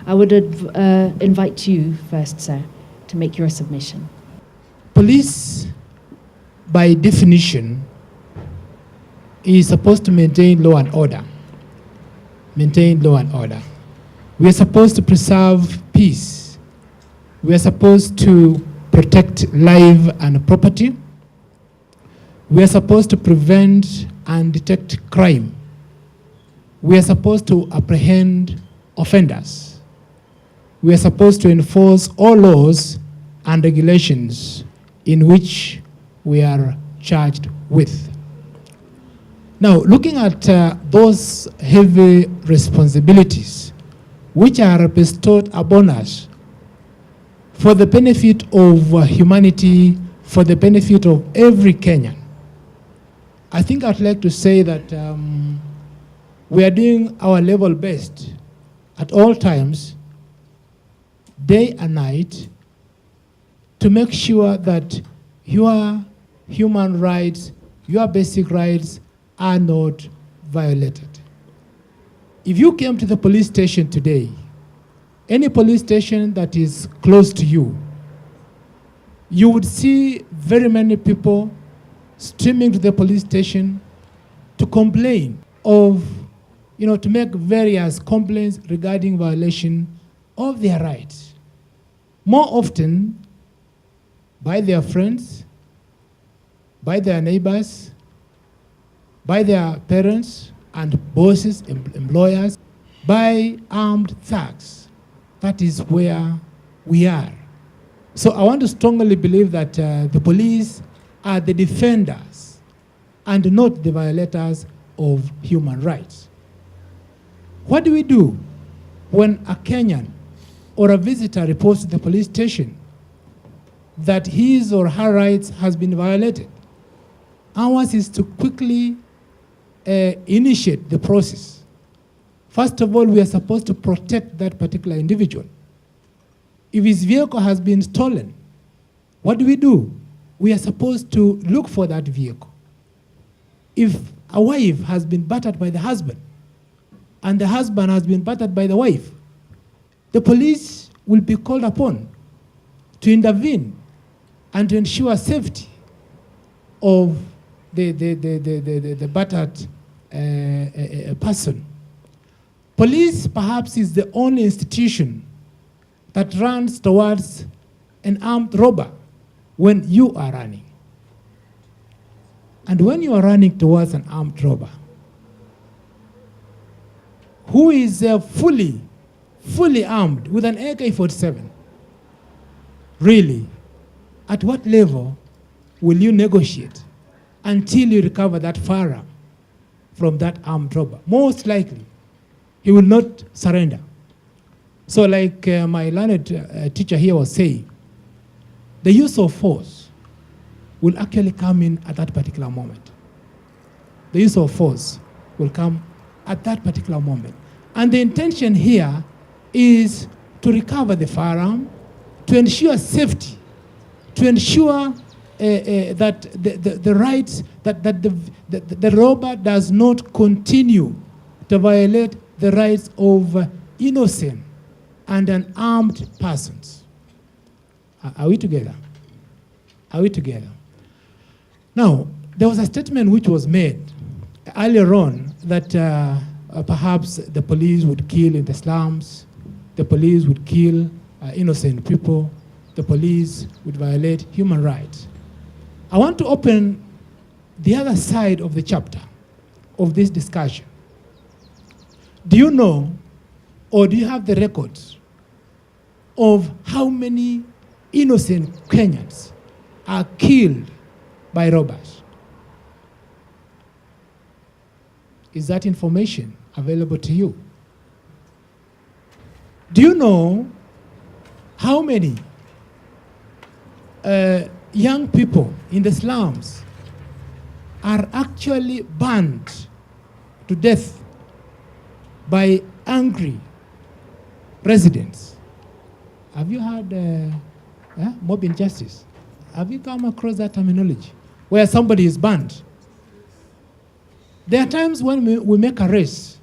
I would invite you first, sir, to make your submission. Police, by definition, is supposed to maintain law and order. Maintain law and order. We are supposed to preserve peace. We are supposed to protect life and property. We are supposed to prevent and detect crime. We are supposed to apprehend offenders. We are supposed to enforce all laws and regulations in which we are charged with. Now, looking at those heavy responsibilities which are bestowed upon us for the benefit of humanity, for the benefit of every Kenyan, I think I'd like to say that we are doing our level best at all times, day and night, to make sure that your human rights, your basic rights are not violated. If you came to the police station today, any police station that is close to you, you would see very many people streaming to the police station to complain of, to make various complaints regarding violation of their rights. More often, by their friends, by their neighbors, by their parents and bosses, employers, by armed thugs. That is where we are. So I want to strongly believe that the police are the defenders and not the violators of human rights. What do we do when a Kenyan or a visitor reports to the police station that his or her rights has been violated? Ours is to quickly initiate the process. First of all, we are supposed to protect that particular individual. If his vehicle has been stolen, what do? We are supposed to look for that vehicle. If a wife has been battered by the husband, and the husband has been battered by the wife, the police will be called upon to intervene and to ensure safety of the battered person. Police perhaps is the only institution that runs towards an armed robber when you are running. And when you are running towards an armed robber, who is fully armed with an AK-47, really, at what level will you negotiate until you recover that firearm from that armed robber? Most likely, he will not surrender. So like my learned teacher here was saying, the use of force will actually come in at that particular moment. The use of force will come at that particular moment. And the intention here is to recover the firearm, to ensure safety, to ensure that the rights, that the robber does not continue to violate the rights of innocent and unarmed persons. Are we together? Are we together? Now, there was a statement which was made earlier on that perhaps the police would kill in the slums, the police would kill innocent people, the police would violate human rights. I want to open the other side of the chapter of this discussion. Do you know, or do you have the records of how many innocent Kenyans are killed by robbers? Is that information available to you? Do you know how many young people in the slums are actually burned to death by angry residents? Have you heard mob injustice? Have you come across that terminology where somebody is burned? There are times when we make arrests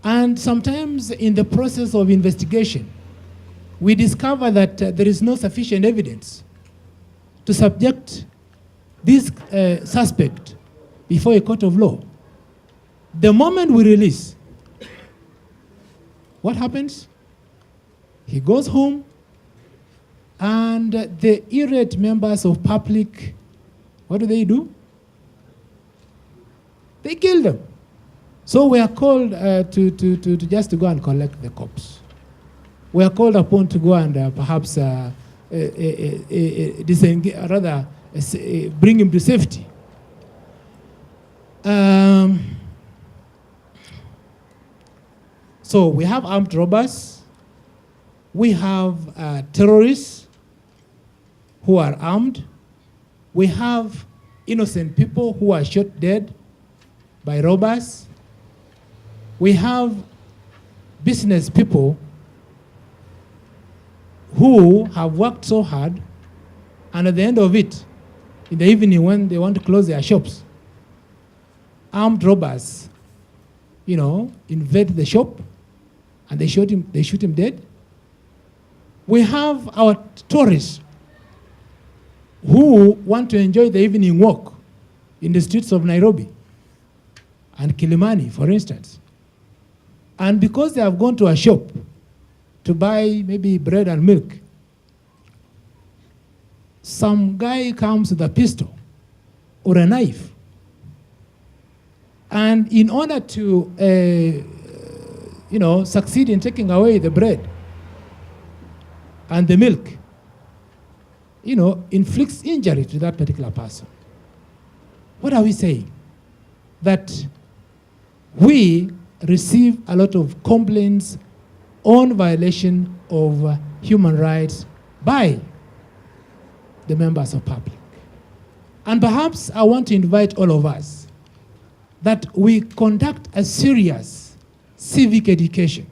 And sometimes in the process of investigation, we discover that there is no sufficient evidence to subject this suspect before a court of law. The moment we release, what happens? He goes home, and the irate members of public, what do? They kill them. So we are called to just to go and collect the corpse. We are called upon to go and perhaps bring him to safety. So we have armed robbers. We have terrorists who are armed. We have innocent people who are shot dead by robbers. We have business people who have worked so hard, and at the end of it, in the evening when they want to close their shops, armed robbers, invade the shop and they shoot him dead. We have our tourists who want to enjoy the evening walk in the streets of Nairobi and Kilimani, for instance. And because they have gone to a shop to buy maybe bread and milk, some guy comes with a pistol or a knife. And in order to succeed in taking away the bread and the milk, inflicts injury to that particular person. What are we saying? That we receive a lot of complaints on violation of human rights by the members of public. And perhaps I want to invite all of us that we conduct a serious civic education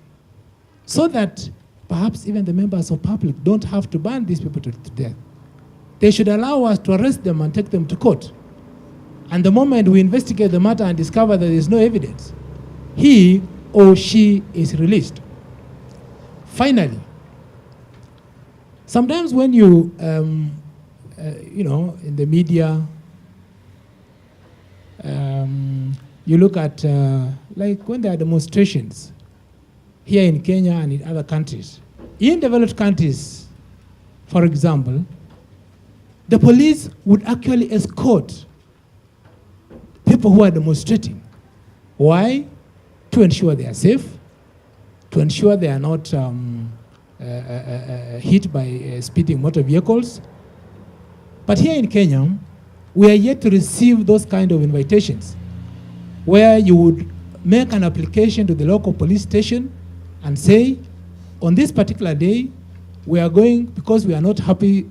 so that perhaps even the members of public don't have to burn these people to death. They should allow us to arrest them and take them to court. And the moment we investigate the matter and discover that there is no evidence, he or she is released. Finally, sometimes when you, in the media, you look at, like when there are demonstrations here in Kenya and in other countries. In developed countries, for example, the police would actually escort people who are demonstrating. Why? To ensure they are safe, to ensure they are not hit by speeding motor vehicles. But here in Kenya, we are yet to receive those kind of invitations where you would make an application to the local police station and say, on this particular day, we are going, because we are not happy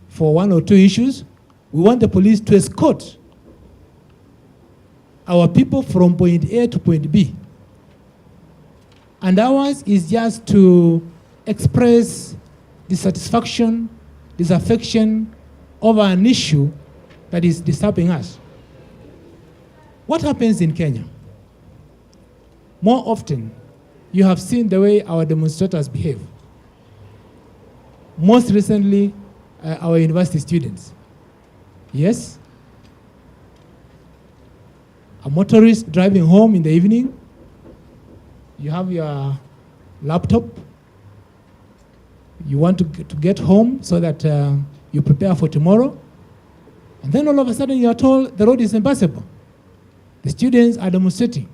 for one or two issues, we want the police to escort our people from point A to point B. And ours is just to express dissatisfaction, disaffection over an issue that is disturbing us. What happens in Kenya? More often, you have seen the way our demonstrators behave. Most recently, our university students. Yes? A motorist driving home in the evening, you have your laptop, you want to get home so that you prepare for tomorrow, and then all of a sudden you are told the road is impassable. The students are demonstrating.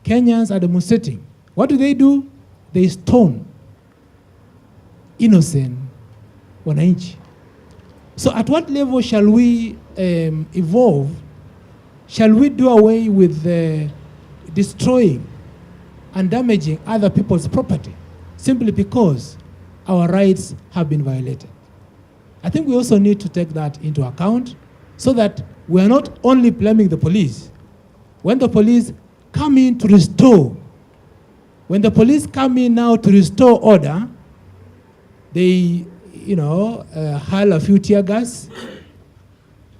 Kenyans are demonstrating. What do? They stone innocent wananchi. So at what level shall we evolve? Shall we do away with destroying and damaging other people's property simply because our rights have been violated? I think we also need to take that into account so that we are not only blaming the police. When the police come in to restore, when the police come in now to restore order, they, hurl a few tear gas,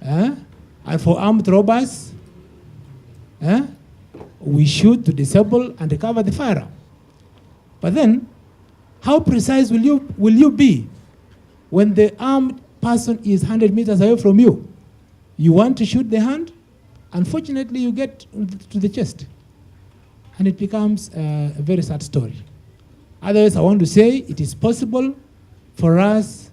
and for armed robbers, we shoot to disable and recover the firearm. But then, how precise will you be when the armed person is 100 meters away from you? You want to shoot the hand, unfortunately you get to the chest. And it becomes a very sad story. Otherwise, I want to say it is possible for us,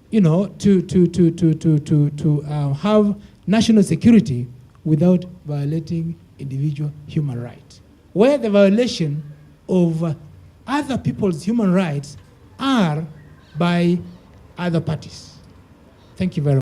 you know, to have national security without violating individual human rights. Where the violation of other people's human rights are by other parties. Thank you very much.